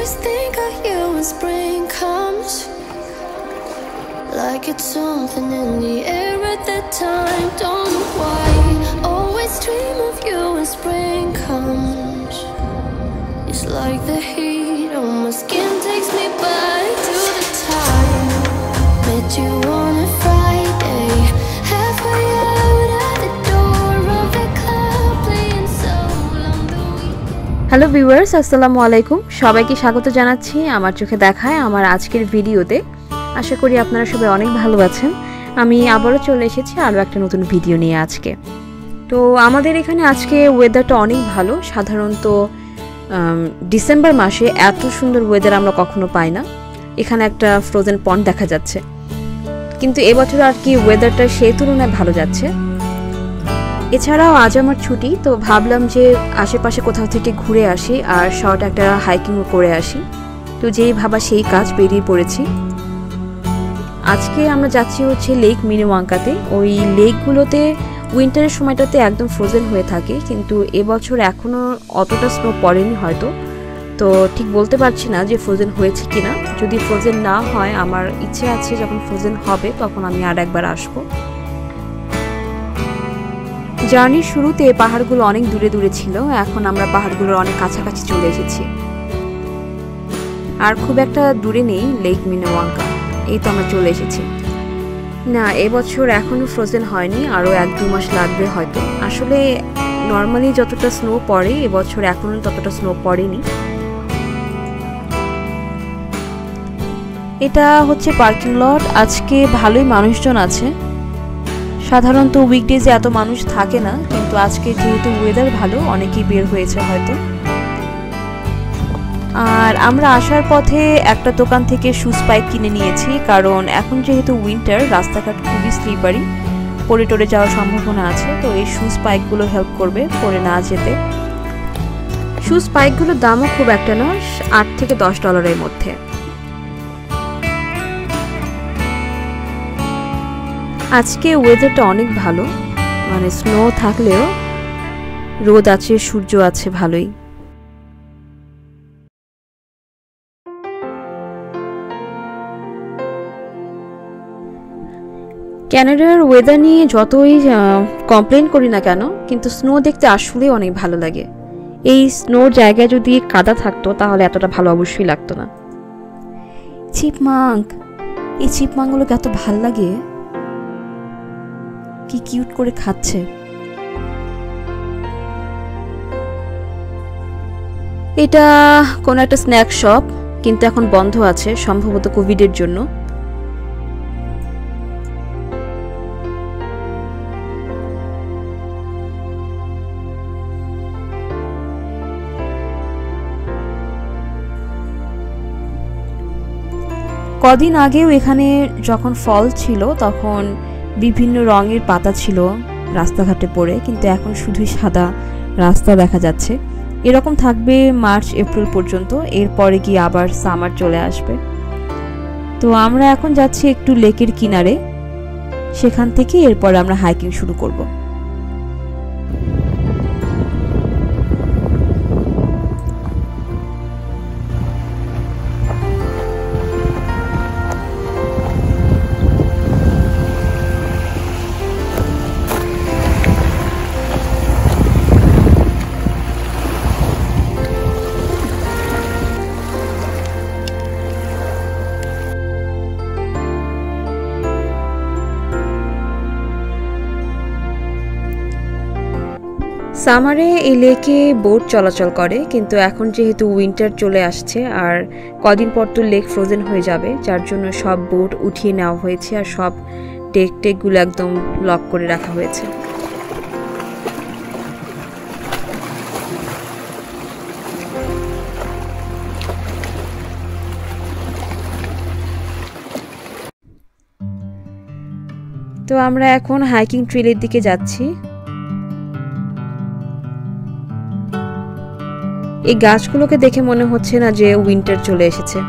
always think of you when spring comes, like it's something in the air at that time. Don't know why, always dream of you when spring comes. It's like the heat on my skin takes me back to the time met you on a Friday, halfway out at the door of the club, playing soul on the weekend. Hello viewers, আসসালামু আলাইকুম। সবাইকে স্বাগত জানাচ্ছি আমার চোখে দেখায় আমার আজকের ভিডিওতে। আশা করি আপনারা সবাই অনেক ভালো আছেন। আমি আবারও চলে এসেছি আরও একটা নতুন ভিডিও নিয়ে আজকে। তো আমাদের এখানে আজকে ওয়েদারটা অনেক ভালো। সাধারণত ডিসেম্বর মাসে এত সুন্দর ওয়েদার আমরা কখনো পাই না। এখানে একটা ফ্রোজেন পন্ড দেখা যাচ্ছে, কিন্তু এবছর আর কি ওয়েদারটা সেই তুলনায় ভালো যাচ্ছে। এছাড়াও আজ আমার ছুটি, তো ভাবলাম যে আশেপাশে কোথাও থেকে ঘুরে আসি আর শর্ট একটা হাইকিংও করে আসি। তো যেই ভাবা সেই কাজ, বেরিয়ে পড়েছি। আজকে আমরা যাচ্ছি হচ্ছে লেক মিনিওয়াঙ্কাতে। ওই লেকগুলোতে উইন্টারের সময়টাতে একদম ফ্রোজেন হয়ে থাকে, কিন্তু এবছর এখনও অতটা স্নো পড়েনি হয়তো। তো ঠিক বলতে পারছি না যে ফ্রোজেন হয়েছে কিনা। যদি ফ্রোজেন না হয়, আমার ইচ্ছে আছে যখন ফ্রোজেন হবে তখন আমি আর একবার আসবো। জার্নির শুরুতে পাহাড়গুলো অনেক দূরে দূরে ছিল, এখন আমরা পাহাড়গুলোর অনেক কাছাকাছি চলে এসেছি। আর খুব একটা দূরে নেই লেক মিনিওয়াঙ্কা, এই তো আমরা চলে এসেছি। না, এবছর এখনও ফ্রোজেন হয়নি, আরও 1-2 মাস লাগবে হয়তো। আসলে নর্মালি যতটা স্নো পড়ে এবছর এখনও ততটা স্নো পড়েনি। এটা হচ্ছে পার্কিং লট। আজকে ভালোই মানুষজন আছে। সাধারণত উইকডেজে এত মানুষ থাকে না, কিন্তু আজকে যেহেতু ওয়েদার ভালো অনেকেই বের হয়েছে হয়তো। আর আমরা আসার পথে একটা দোকান থেকে শু স্পাইক কিনে নিয়েছি, কারণ এখন যেহেতু উইন্টার রাস্তাঘাট খুবই স্লিপারি, পড়ে টরে যাওয়ার সম্ভাবনা আছে। তো এই শু স্পাইকগুলো হেল্প করবে পরে না যেতে। শু স্পাইকগুলোর দামও খুব একটা না, $8 থেকে $10 মধ্যে। আজকে ওয়েদারটা অনেক ভালো, মানে স্নো থাকলেও রোদ আছে, সূর্য আছে ভালোই। ক্যানাডার ওয়েদার নিয়ে যতই কমপ্লেন করি না কেন, কিন্তু স্নো দেখতে আসলেই অনেক ভালো লাগে। এই স্নোর জায়গায় যদি কাদা থাকতো তাহলে এতটা ভালো অবশ্যই লাগতো না। চিপমাঙ্ক, এই চিপমাঙ্কগুলোকে এত ভাল লাগে, কি কিউট করে খাচ্ছে। এটা কোনো একটা স্ন্যাক শপ, কিন্তু এখন বন্ধ আছে, সম্ভবত কোভিডের জন্য। কদিন আগেও এখানে যখন ফল ছিল তখন বিভিন্ন রঙের পাতা ছিল রাস্তাঘাটে পড়ে, কিন্তু এখন শুধুই সাদা রাস্তা দেখা যাচ্ছে। এরকম থাকবে মার্চ এপ্রিল পর্যন্ত, এরপরে কি আবার সামার চলে আসবে। তো আমরা এখন যাচ্ছি একটু লেকের কিনারে, সেখান থেকে এরপর আমরা হাইকিং শুরু করব। সামারে এই লেকে বোট চলাচল করে, কিন্তু এখন যেহেতু উইন্টার চলে আসছে আর কদিন পর তো লেক ফ্রোজেন হয়ে যাবে, যার জন্য সব বোট উঠিয়ে নেওয়া হয়েছে আর সব টেকগুলো একদম লক করে রাখা হয়েছে। তো আমরা এখন হাইকিং ট্রেলের দিকে যাচ্ছি। এই গাছগুলোকে দেখে মনে হচ্ছে না যে উইন্টার চলে এসেছে।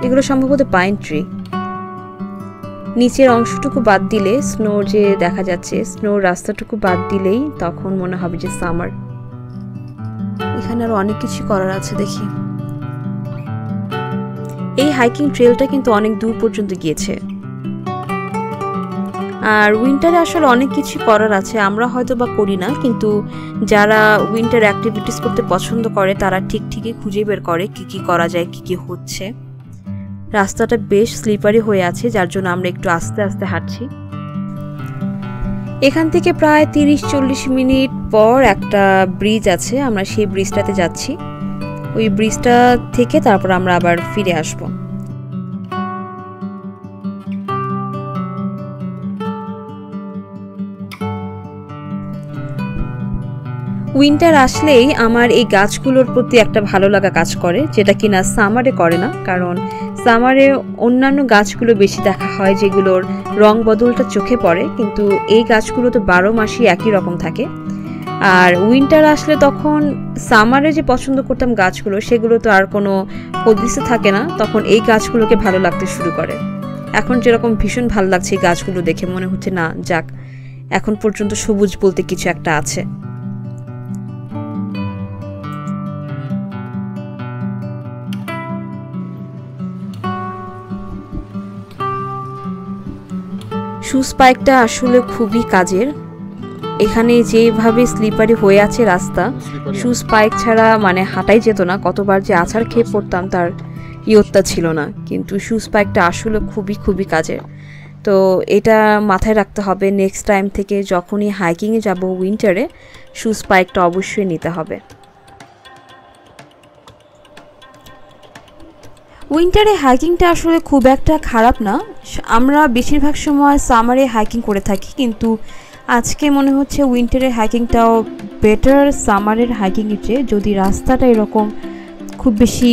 এগুলো সম্ভবত পাইন ট্রি। নিচের অংশটুকু বাদ দিলে, স্নো যে দেখা যাচ্ছে, স্নোর রাস্তাটুকু বাদ দিলেই তখন মনে হবে যে সামার। এখানে আরো অনেক কিছু করার আছে দেখি। এই হাইকিং ট্রেলটা কিন্তু অনেক দূর পর্যন্ত গিয়েছে। আর উইন্টারে আসলে অনেক কিছু করার আছে, আমরা হয়তো বা করি না, কিন্তু যারা উইন্টার অ্যাক্টিভিটিস করতে পছন্দ করে তারা ঠিকই খুঁজে বের করে কি কি করা যায়, কি কি হচ্ছে। রাস্তাটা বেশ স্লিপারি হয়ে আছে, যার জন্য আমরা একটু আস্তে আস্তে হাঁটছি। এখান থেকে প্রায় 30-40 মিনিট পর একটা ব্রিজ আছে, আমরা সেই ব্রিজটাতে যাচ্ছি। ওই ব্রিজটা থেকে তারপর আমরা আবার ফিরে আসবো। উইন্টার আসলেই আমার এই গাছগুলোর প্রতি একটা ভালো লাগা কাজ করে, যেটা কিনা সামারে করে না। কারণ সামারে অন্যান্য গাছগুলো বেশি দেখা হয় যেগুলোর রং বদলটা চোখে পড়ে, কিন্তু এই গাছগুলো তো 12 মাসই একই রকম থাকে। আর উইন্টার আসলে তখন সামারে যে পছন্দ করতাম গাছগুলো, সেগুলো তো আর কোনো হদিসে থাকে না, তখন এই গাছগুলোকে ভালো লাগতে শুরু করে। এখন যেরকম ভীষণ ভালো লাগছে এই গাছগুলো দেখে, মনে হচ্ছে না যাক এখন পর্যন্ত সবুজ বলতে কিছু একটা আছে। শু স্পাইকটা আসলে খুবই কাজের। এখানে যেভাবে স্লিপারি হয়ে আছে রাস্তা, শু স্পাইক ছাড়া মানে হাঁটাই যেত না। কতবার যে আছাড় খেয়ে পড়তাম তার ইয়ত্তা ছিল না, কিন্তু শু স্পাইকটা আসলে খুবই কাজের। তো এটা মাথায় রাখতে হবে, নেক্সট টাইম থেকে যখনই হাইকিংয়ে যাব উইন্টারে, শু স্পাইকটা অবশ্যই নিতে হবে। উইন্টারে হাইকিংটা আসলে খুব একটা খারাপ না। আমরা বেশিরভাগ সময় সামারে হাইকিং করে থাকি, কিন্তু আজকে মনে হচ্ছে উইন্টারের হাইকিংটাও বেটার সামারের হাইকিংয়ের চেয়ে, যদি রাস্তাটা এরকম খুব বেশি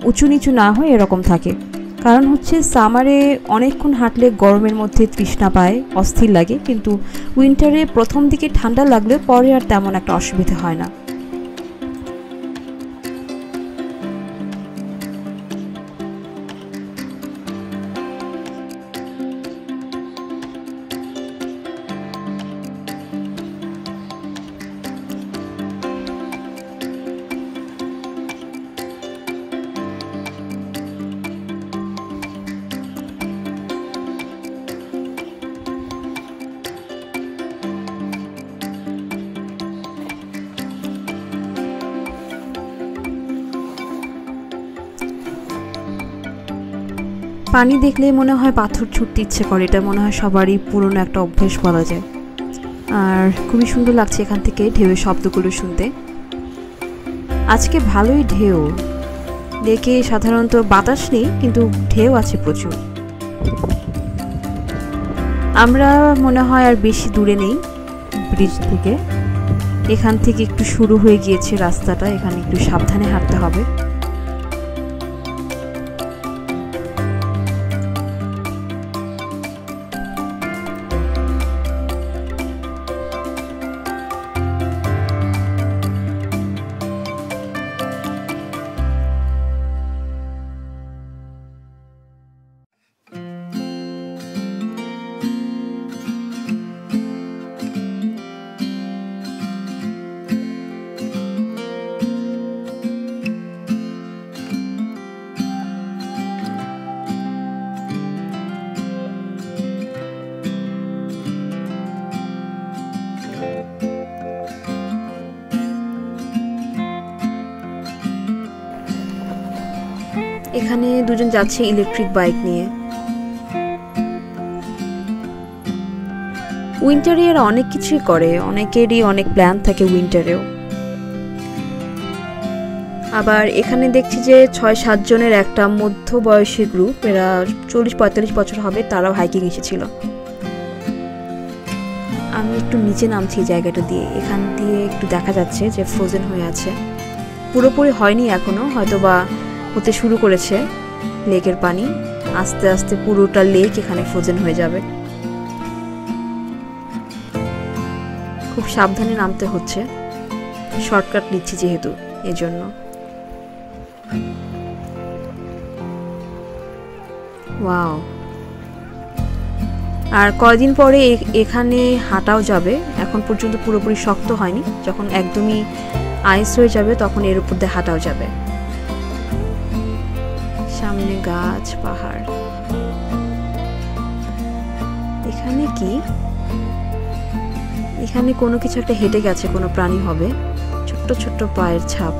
উঁচু নিচু না হয় এরকম থাকে। কারণ হচ্ছে সামারে অনেকক্ষণ হাঁটলে গরমের মধ্যে তৃষ্ণা পায়, অস্থির লাগে, কিন্তু উইন্টারে প্রথম দিকে ঠান্ডা লাগলে পরে আর তেমন একটা অসুবিধা হয় না। পানি দেখলেই মনে হয় পাথর ছুটতে ইচ্ছে করে, এটা মনে হয় সবারই পুরনো একটা অভ্যেস বলা যায়। আর খুবই সুন্দর লাগছে এখান থেকে ঢেউয়ের শব্দগুলো শুনতে। আজকে ভালোই ঢেউ, লেকে সাধারণত বাতাস নেই, কিন্তু ঢেউ আছে প্রচুর। আমরা মনে হয় আর বেশি দূরে নেই ব্রিজ থেকে, এখান থেকে একটু শুরু হয়ে গিয়েছে রাস্তাটা, এখানে একটু সাবধানে হাঁটতে হবে। এখানে দুজন যাচ্ছে ইলেকট্রিক বাইক নিয়ে। উইন্টারে এরা অনেক কিছুই করে, অনেকেরই অনেক প্ল্যান থাকে উইন্টারেও। আবার এখানে দেখছি যে 6-7 জনের একটা মধ্য বয়সী গ্রুপ, এরা 40-45 বছর হবে, তারাও হাইকিং এসেছিল। আমি একটু নিচে নামছি জায়গাটা দিয়ে, এখান দিয়ে একটু দেখা যাচ্ছে যে ফ্রোজেন হয়ে আছে, পুরোপুরি হয়নি এখনো, হয়তো বা হতে শুরু করেছে লেকের পানি, আস্তে আস্তে পুরোটা লেক এখানে ফ্রোজেন হয়ে যাবে। খুব সাবধানে নামতে হচ্ছে, শর্টকাট নিচ্ছি যেহেতু এজন্য। ওয়াও, আর কয়দিন পরে এখানে হাঁটাও যাবে, এখন পর্যন্ত পুরোপুরি শক্ত হয়নি, যখন একদমই আইস হয়ে যাবে তখন এর উপর দিয়ে হাঁটাও যাবে। সামনে গাছ পাহাড়। এখানে কি? এখানে কোনো কিছু একটা হেঁটে গেছে, কোনো প্রাণী হবে। ছোট্ট ছোট্ট পায়ের ছাপ।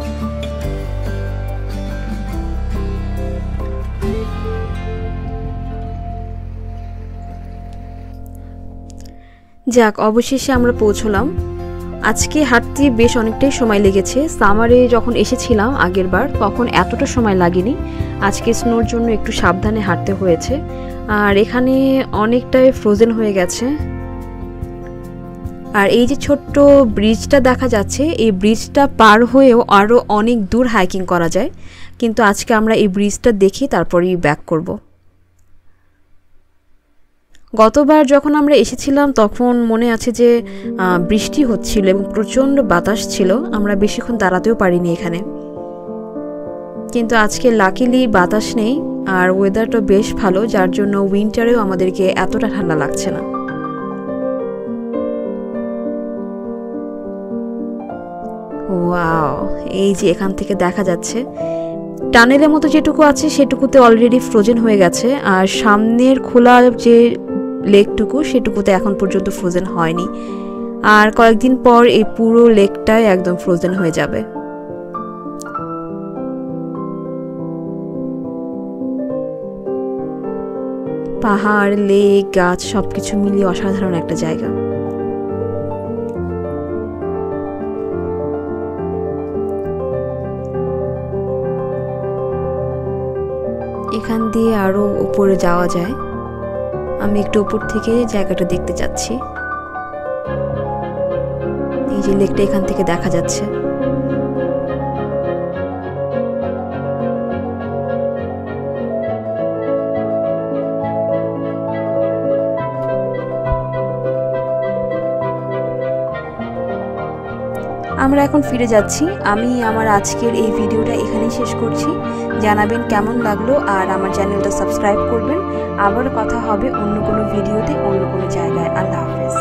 যাক, অবশেষে আমরা পৌঁছলাম। আজকে হাঁটতে বেশ অনেকটাই সময় লেগেছে। সামারে যখন এসেছিলাম আগের বার তখন এতটা সময় লাগেনি। আজকে স্নোর জন্য একটু সাবধানে হাঁটতে হয়েছে। আর এখানে অনেকটাই ফ্রোজেন হয়ে গেছে। আর এই যে ছোট্ট ব্রিজটা দেখা যাচ্ছে, এই ব্রিজটা পার হয়েও আরও অনেক দূর হাইকিং করা যায়, কিন্তু আজকে আমরা এই ব্রিজটা দেখি তারপরেই ব্যাক করব। গতবার যখন আমরা এসেছিলাম তখন মনে আছে যে বৃষ্টি হচ্ছিল এবং প্রচণ্ড বাতাস ছিল, আমরা বেশিক্ষণ দাঁড়াতেও পারিনি এখানে। কিন্তু আজকে লাকিলি বাতাস নেই আর ওয়েদারটা বেশ ভালো, যার জন্য উইন্টারেও আমাদেরকে এতটা ঠান্ডা লাগছে না। ওয়াও, এই যে এখান থেকে দেখা যাচ্ছে টানেলের মতো যেটুকু আছে সেটুকুতে অলরেডি ফ্রোজেন হয়ে গেছে, আর সামনের খোলা যে লেকটুকু সেটুকুতে এখন পর্যন্ত ফ্রোজেন হয়নি। আর কয়েকদিন পর এই পুরো লেকটাই একদম ফ্রোজেন হয়ে যাবে। পাহাড়, লেক, গাছ সবকিছু মিলিয়ে অসাধারণ একটা জায়গা। এখান দিয়ে আরো উপরে যাওয়া যায়। আমি একটু উপর থেকে জায়গাটা দেখতে যাচ্ছি। এই যে লেকটা এখান থেকে দেখা যাচ্ছে। আমরা এখন ফিরে যাচ্ছি। আমি আমার আজকের এই ভিডিওটা এখানেই শেষ করছি। জানাবেন কেমন লাগলো আর আমার চ্যানেলটা সাবস্ক্রাইব করবেন। আবার কথা হবে অন্য কোনো ভিডিওতে, অন্য কোনো জায়গায়। আল্লাহ হাফেজ।